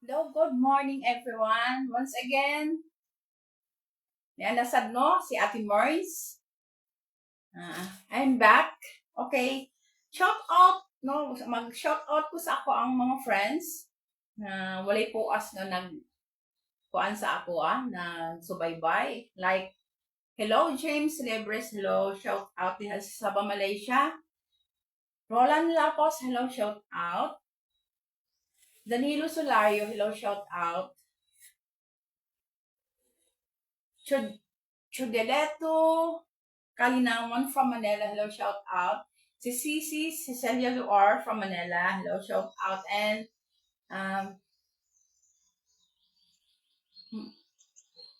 Hello, good morning everyone. Once again, nasad no si Ate Morris. I'm back. Okay. Shout out no, mag-shout out ko sa ako ang mga friends na walay po as nga nagkuan sa ako na subaybay. Like hello James Celebres, hello, shout out diha sa Sabah, Malaysia. Roland Lapos, hello, shout out. Danilo Solario, hello, shout out. Chudeleto Kalinawan from Manila, hello, shout out. Si Cici Cecilia Luar from Manila, hello, shout out. And um,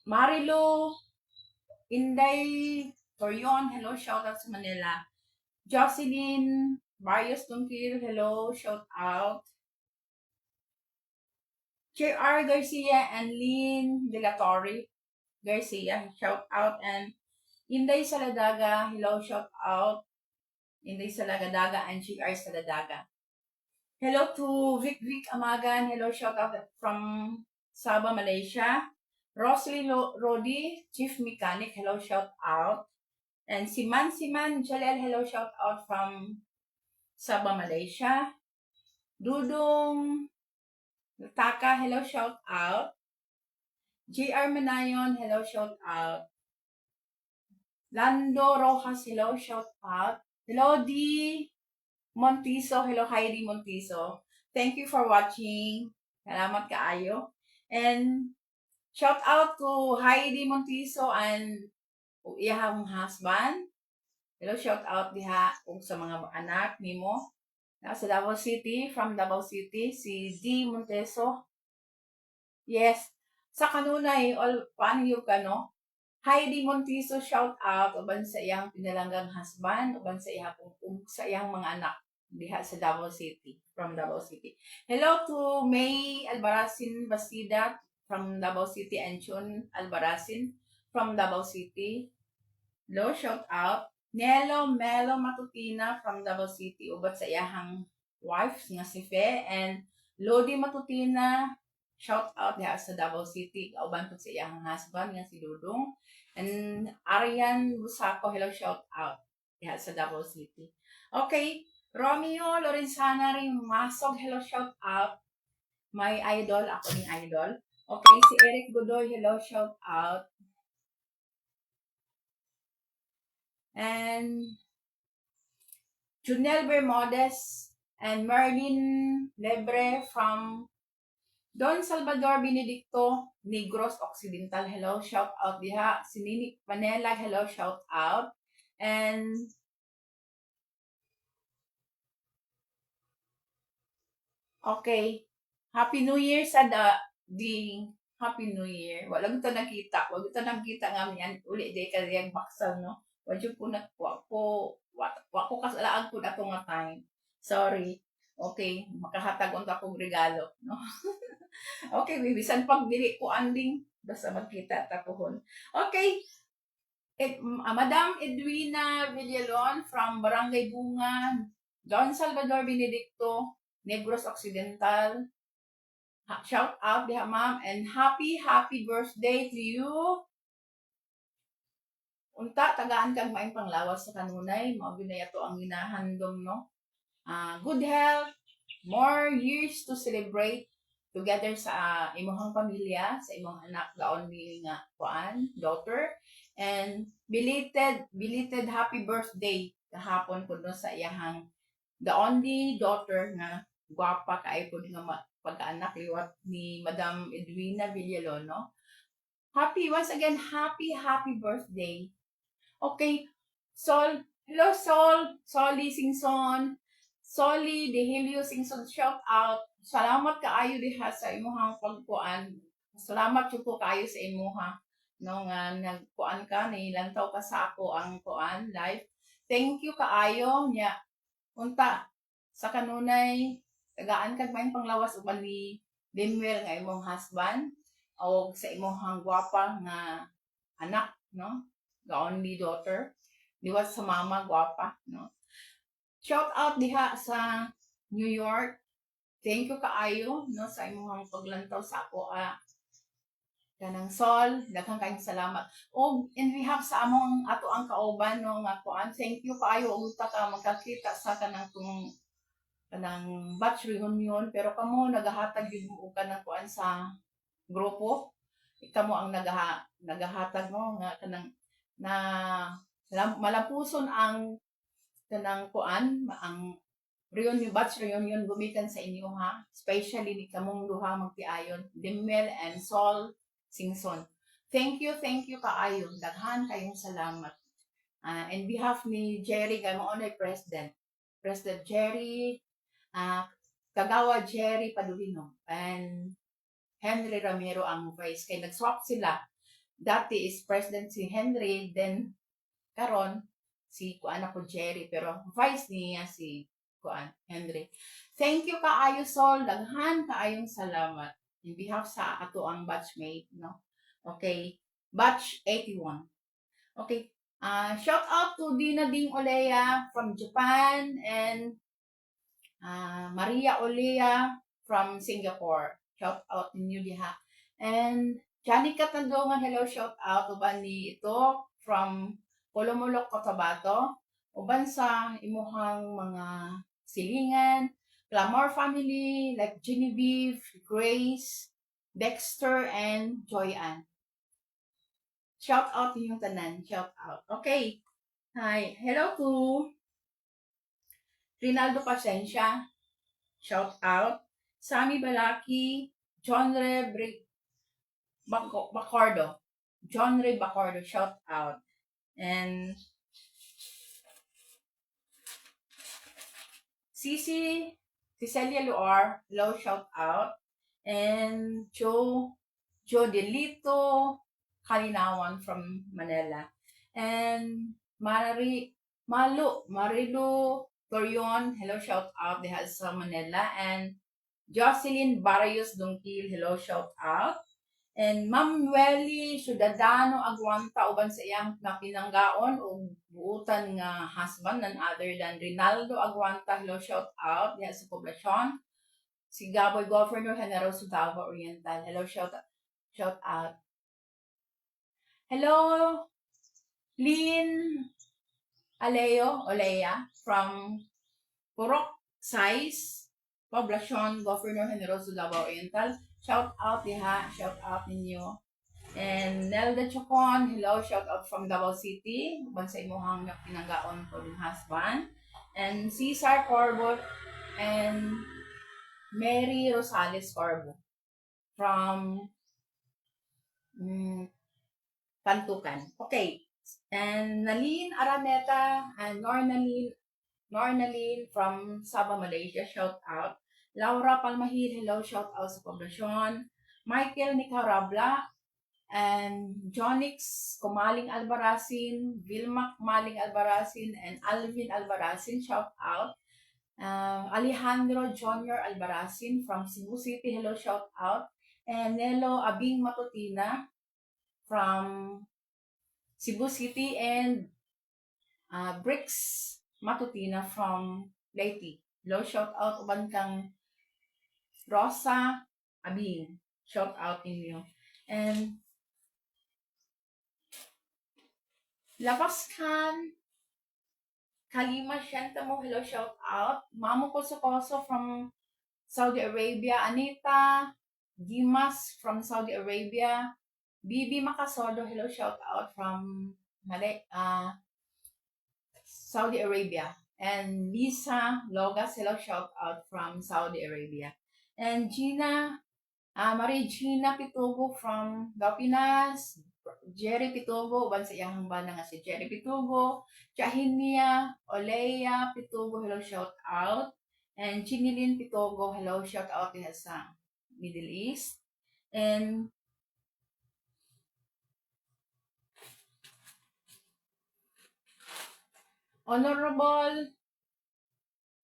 Marilo Inday Torion, hello, shout out sa Manila. Jocelyn Marius Tungkil, hello, shout out. JR Garcia and Lynn De La Torre Garcia, shout out. And Inday Saladaga, hello, shout out. Inday Saladaga and JR Saladaga. Hello to Vic Amagan. Hello, shout out from Sabah, Malaysia. Rosely Rodi, Chief Mechanic. Hello, shout out. And Siman Jalel. Hello, shout out from Sabah, Malaysia. Dudong Taka. Hello, shout out. JR Manayon. Hello, shout out. Lando Rojas. Hello, shout out. Hello, D. Montiso. Hello, Heidi Montiso. Thank you for watching. Salamat kaayo. And shout out to Heidi Montiso and iyahang husband. Hello, shout out diha ug sa mga anak nimo. Sa Davao City, from Davao City, si D. Monteso. Yes, sa kanunay, paano yung kano? Heidi Montiso, shout out uban sa iyang pinalanggang husband, uban sa sa iyang mga anak diha sa Davao City, from Davao City. Hello to May Albaracin Bastida from Davao City and Chun Albaracin from Davao City. Hello, shout out. Nelo Melo Matutina from Davao City, uban sa iyahang wife nga si Fe, and Lodi Matutina, shout out diha sa Davao City, uban po sa iyang husband nga si Dudong. And Arian Busako, hello, shout out diha sa Davao City. Okay, Romeo Lorenzana rin Masog, hello, shout out. My idol, ako ning idol. Okay, si Eric Godoy, hello, shout out. And Junel Bermudez and Merlin Lebre from Don Salvador Benedicto, Negros Occidental, hello, shout out diha. Si Nini Panela, hello, shout out. And okay, Happy New Year sa the Happy New Year. Walang ito nakita. Wag ito nakita nga yan. Uli, di ka yung baksal, no? Wag yung po wa ko kasalaan po na nga time. Sorry. Okay, makahatag unta kong regalo, no? Okay, bibisan pag dili ko anding basta magkita tapuhon. Okay, Madam Edwina Villalon from Barangay Bunga, Don Salvador Benedicto, Negros Occidental. Shout out diha ma'am, and happy birthday to you. Unta tagaan kag maayong panglawas sa kanunay, mao gyud ato ang ginahandom, no? Good health, more years to celebrate together sa imong pamilya, sa imong anak gaon ni nga daughter, and belated happy birthday kahapon pud no sa iyahang the only daughter nga gwapa kay pud nga pagkaanak liwat ni Madam Edwina Villalon, no? Once again, happy birthday. Okay, hello Soli Singson, Soli Dehilio Singson, shout out. Salamat kaayo diha sa imong pagkuan. Salamat jud ko kaayo sa imuha. No nga nagkuan ka, nilantaw ka sa ako ang kuan live. Thank you kaayo nya. Unta sa kanunay tagaan kag maayong panglawas uban ni Limuel nga imong husband o sa imong gwapa nga anak, no? The only daughter. Liwat sa mama, gwapa, no? Shout out diha sa New York. Thank you kaayo no sa imong paglantaw sa ako kanang Sol, daghang kayong salamat. In behalf sa among ato ang kauban no nga kuan, thank you kaayo og ta ka magkakita sa kanang batch reunion pero kamo nagahatag gyud mo og kanang kuan sa grupo. Kamo ang nagahatag no nga kanang na malapuson ang kanang kuan ang batch reunion gumikan sa inyo ha. Especially ni kamong duha magtiayon, Dimmel and Sol Singson. Thank you kaayo. Daghan kayong salamat. In behalf ni Jerry, kay mo onay President Jerry, Kagawa Jerry Padulino, and Henry Ramiro ang vice. Kay nag-swap sila. Dati is President si Henry, then karon si kuan ako Jerry, pero vice niya si kuan Henry. Thank you kaayo Sol, daghan kaayong salamat in behalf sa ato ang batchmate no. Okay, batch 81. Okay, shout out to Dina Ding Olea from Japan and Maria Olea from Singapore. Shout out ninyo diha. And Johnny Katandongan, hello, shout out uban ni ito from Polomolok, Cotabato. Uban sa imuhang mga silingan, Clamor family like Genevieve, Grace, Dexter, and Joyanne. Shout out ninyong tanan. Shout out. Okay. Hi. Hello to Rinaldo Pasencia. Shout out. Sammy Balaki, John Ray Bacardo. John Ray Bacardo, shout out. And Cecilia Luar, hello, shout out. And Joe Delito Kalinawan from Manila. And Marilu Torion, hello, shout out. They has Manila. And Jocelyn Barrios Dungkil, hello, shout out. And Ma'am Welly Ciudadano Aguanta uban sa iyang napinanggaon o buutan nga husband none other than Rinaldo Aguanta, hello, shout out diha sa poblasyon. Si Gaboy Governor Generoso Davao Oriental, hello, shout out. Hello, Lynn Olea from Purok Size, Poblacion, Governor Generoso Davao Oriental. Shout out diha, shout out ninyo. And Nelda Chocon, hello, shout out from Davao City, uban sa imuhang pinanggaon ko ng husband. And Cesar Corbo and Mary Rosales Corbo from Tantukan. Okay. And Nalin Araneta and Nornaline from Sabah, Malaysia, shout out. Laura Palmahid, hello, shout out sa poblasyon. Michael Nicarabla and Jonix Kumaling Albarazin, Vilma Kumaling Albarazin, and Alvin Albarazin, shout out. Alejandro Junior Albarazin from Cebu City, hello, shout out. And Nelo Abing Matutina from Cebu City, and Bricks Matutina from Leyte. Hello, shout out uban kang Rosa Abing. Shout out ninyo. And Lapaskan Kalima Shantamo, hello, shout out. Mamu Koso from Saudi Arabia. Anita Dimas from Saudi Arabia. Bibi Makasodo, hello, shout out from Saudi Arabia. And Lisa Logas, hello, shout out from Saudi Arabia. And Marie Gina Pitugo from Pinas. Jerry Pitugo, uban sa iyang bana nga si Jerry Pitugo. Chahinia Olea Pitugo, hello, shout out. And Chinilin Pitugo, hello, shout out diha sa Middle East. And Honorable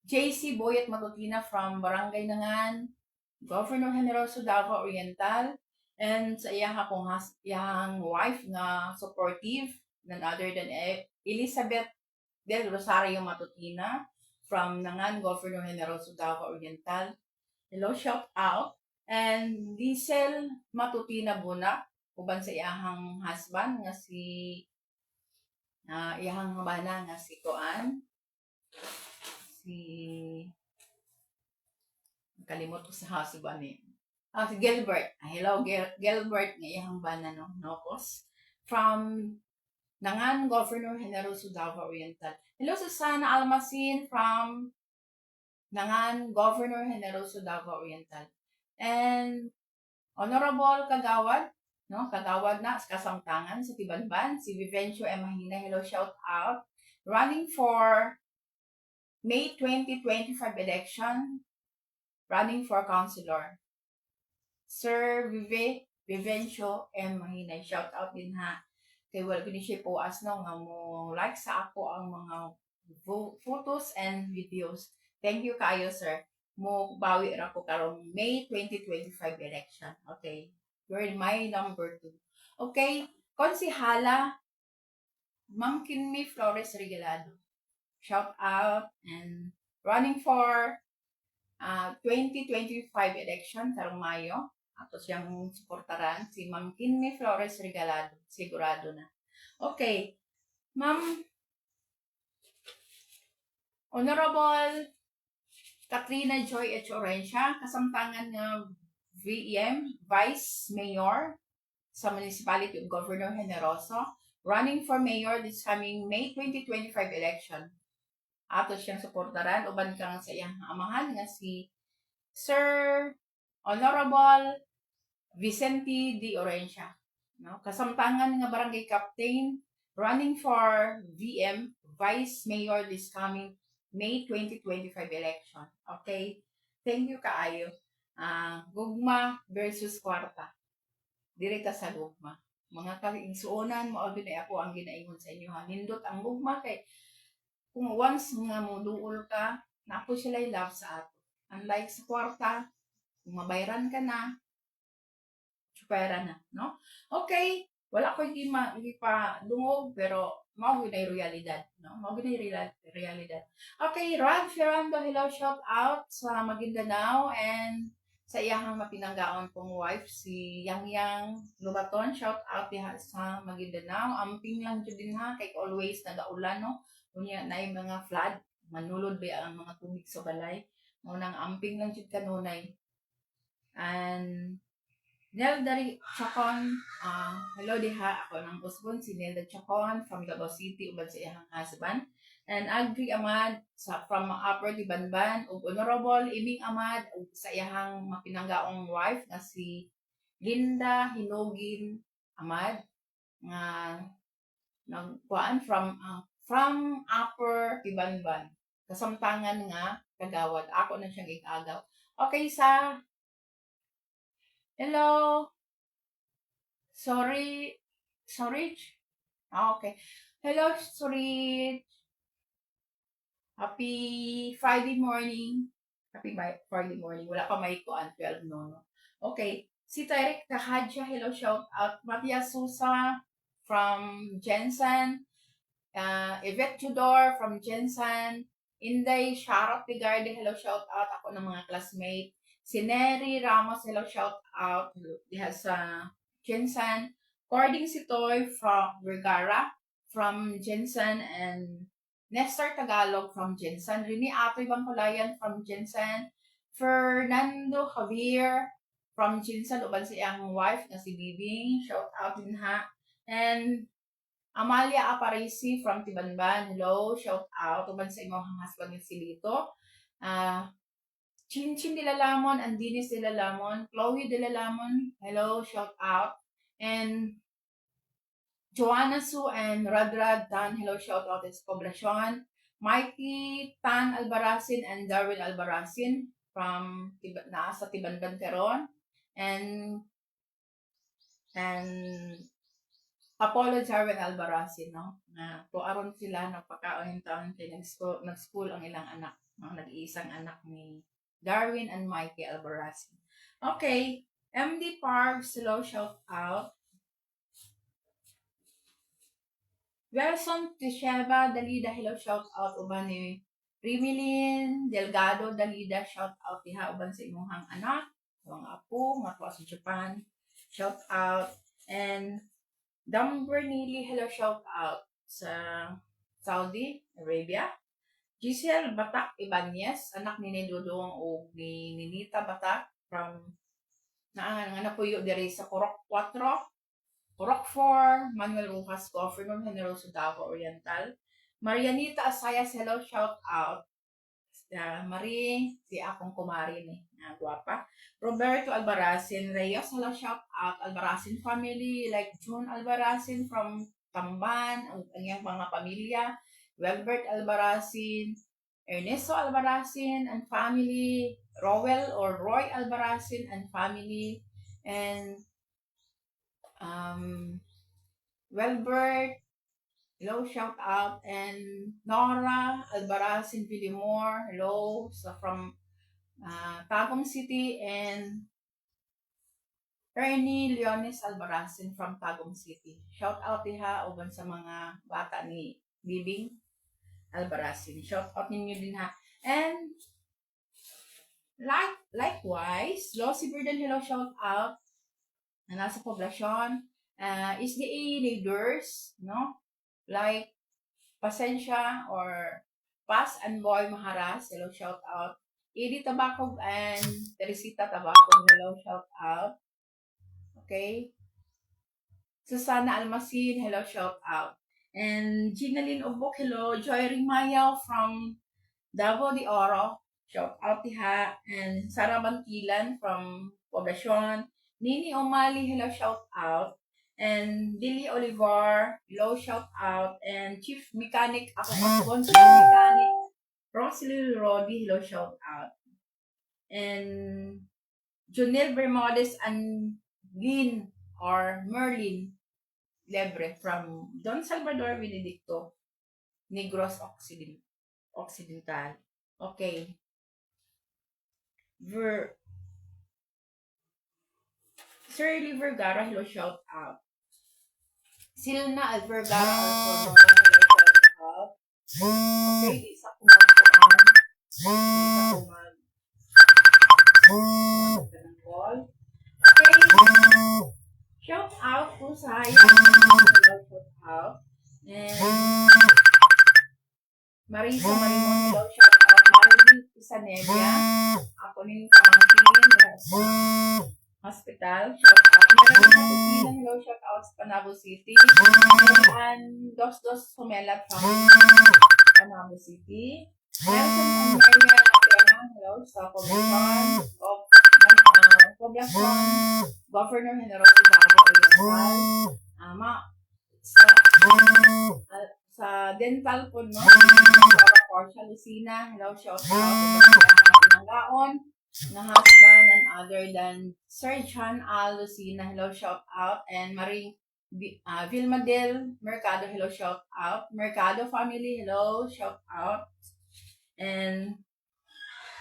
JC Boyet Matutina from Barangay Nangan, Governor Generoso Davao Oriental, and sa iyang wife nga supportive, none other than Elizabeth Del Rosario Matutina from Nangan, Governor Generoso Davao Oriental. hello, shout out. And Diesel Matutina Buna, uban sa iyahang husband nga si iyahang bana nga si Koan, si kalimot ko sa husband ni. Si Gilbert. Hello, Gilbert nga iyahang bana no, Nocos. From Nangan Governor Generoso Davao Oriental. Hello, Susana Almasin from Nangan Governor Generoso Davao Oriental. And Honorable Kagawad, no? Kagawad na sa Kasangtangan sa Tibanban, si Vivencio M. Mahina. Hello, shout out. Running for May 2025 election, running for councilor. Sir Vivencio M. Mahina. Shout out din ha. Kay wala ko siya po as no nga mo like sa ako ang mga photos and videos. Thank you kayo, sir. Mo bawi ra ko karong May 2025 election. Okay. You're my number 2. Okay. Konsihala Ma'am Kinmi Flores Regalado. Shout out and running for 2025 election karong Mayo. Ato siyang suportaran si Ma'am Kinmi Flores Regalado. Sigurado na. Okay. Ma'am Honorable Katrina Joy H. Orencia, kasamtangan nga VEM, Vice Mayor sa Municipality of Governor Generoso, running for mayor this coming May 2025 election. Ato siyang suportaran, uban kang sa iyang amahan nga si Sir Honorable Vicente D. Orencia. No? Kasamtangan nga barangay captain, running for VM, Vice Mayor this coming May 2025 election. Okay? Thank you kaayo. Gugma versus kwarta. Dire ka sa gugma. Mga kaigsuonan mo na ako ang ginaingon sa inyo ha. Nindot ang gugma kay kung once nga mo duol ka, na ako sila love sa ato. Unlike sa kwarta, kung mabayaran ka na, pera na, no? Okay, wala ko hindi pa dungog, pero mao na realidad, no? Mao na realidad. Okay, Rod Ferrando, hello, shout out sa Maguindanao and sa iyahang mapinanggaon pong wife, si Yang Lubaton, shout out diha sa Maguindanao. Amping lang jud din ha, kay always nagaulan, no? Unya na yung mga flood, manulod ba ang mga tubig sa balay. Mo nang amping lang jud kanunay. And Nelda Chacon, hello diha, ako ng usbon, si Nelda Chacon from Davao City, uban sa iyang husband. And Agri Amad from Upper Tibanban, ug Honorable Iming Amad ug sa iyang mapinanggaong wife na si Linda Hinogin Amad nga nagkuan from Upper Tibanban. Kasamtangan nga kagawad. Ako na siyang igagaw. Okay, hello. Sorry. Okay. Hello, sorry. Happy Friday morning. Happy Friday morning. Wala pa may kuan 12 no. Okay. Si Tarek Kahadja, hello, shout out. Matias Sousa from Jensen. Yvette Tudor from Jensen. Inday Sharot Pigarde, hello, shout out. Ako ng mga classmate. Si Neri Ramos, hello, shout out. Diha sa Jensen. Cording Sitoy from Vergara from Jensen and Nestor Tagalog from Jensen. Rini Atoy Bangkulayan from Jensen. Fernando Javier from Jensen. Uban si ang wife na si Bibing. Shout out din ha. And Amalia Aparisi from Tibanban. Hello, shout out. Uban sa imong husband yung si Lito. Chinchin de la Lamon, Andinis de la Lamon, Chloe de la Lamon. Hello, shout out. And Joanna Su and Radrad Tan, hello, shout out is Poblacion. Mikey Tan Albaracin and Darwin Albaracin from sa Tibanban Teron. And Apollo Darwin Albaracin, no? Tuaron sila nagpakaon taon kay nag-school ang ilang anak, no? Nag-iisang anak ni Darwin and Mikey Albaracin. Okay, MD Parks, hello, shout out. Wilson Tisheba Dalida, hello, shout out. Uban ni Rimilin Delgado Dalida, shout out diha uban sa imong anak, mga apo, nga tuwa sa Japan, shout out. And Dam Bernili, hello, shout out sa Saudi Arabia. Giselle Batak Ibanez, anak ni Dudong o ni Ninita Batak from nga napuyo diri sa Corok 4, Corok 4, Manuel Rojas, Governor Generoso Davao Oriental. Marianita Asayas, hello, shout out. Marie, si akong kumari ni, guwapa. Roberto Albaracin Reyes, hello, shout out. Albaracin family, like June Albaracin from Tamban, ang iyang mga pamilya. Welbert Albaracin, Ernesto Albaracin and family, Rowell or Roy Albaracin and family, and Welbert, hello, shout out, and Nora Albaracin Villamor, hello, so from Tagum City, and Ernie Leones Albaracin from Tagum City. Shout out diha uban sa mga bata ni Bibing Albaracin. Shout out ninyo din ha. And likewise, Losi Burden, hello, shout out na nasa poblasyon. SDA leaders, no? Like Pasensya or Pas and Boy Maharas, hello, shout out. Edie Tabacog and Teresita Tabacog, hello, shout out. Okay. Susana Almasin, hello, shout out. And Ginalyn Obok, hello. Joy Rimayaw from Davao de Oro, shout out diha. And Sara Bantilan from Poblacion. Nini Omali, hello, shout out. And Dilly Olivar, hello, shout out. And Chief Mechanic, ako kasubon, Chief Mechanic. Rosalie Rodi, hello, shout out. And Jonel Bermudez and Lynn or Merlin Lebre from Don Salvador Benedicto, Negros Occidental. Okay. Shirley Vergara, hello, shout out. Silna Alvergara, also, hello, shout out. Okay, isa ko magpuan. Isa ko mag okay. Shout out po sa hello, shout out. And Marisa Marimon, hello, shout out. Marilyn Pisanelia, ako nin pamangkin, hospital, shout out. Meron sa Kusina, hello, shout out sa Panabo City. And Dos Sumelat from Panabo City. Meron sa Maria Apena, hello, sa Poblacion of Poblacion, Governor Generoso Davao Oriental. Sa dental po, no? Sa Portia Lucina, hello, shout out. Ng Gaon, na husband and other than Sir John Al Lucina, hello, shout out. And Marie Vilma Del Mercado, hello, shout out. Mercado family, hello, shout out. And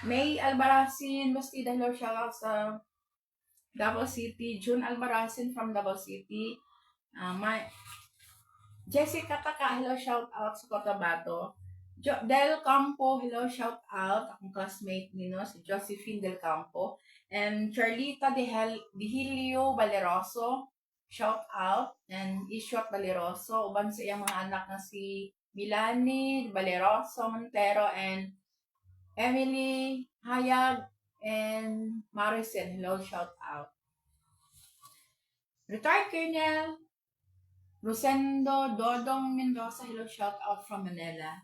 May Albaracin Bastida, hello, shout out sa Davao City. June Albaracin from Davao City. Jessica Taka, hello, shout out sa Cotabato. Del Campo, hello, shout out. Akong classmate nino, si Josephine Del Campo. And Charlita de Hilio Valeroso, shout out. And Ishot Valeroso, uban sa iyang mga anak na si Milani Valeroso Montero and Emily Hayag and Maricel, hello, shout out. Retired Colonel Rosendo Dodong Mendoza, hello, shout out from Manila.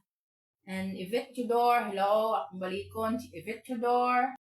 And Yvette Tudor, hello, akong balikon, si Yvette Tudor.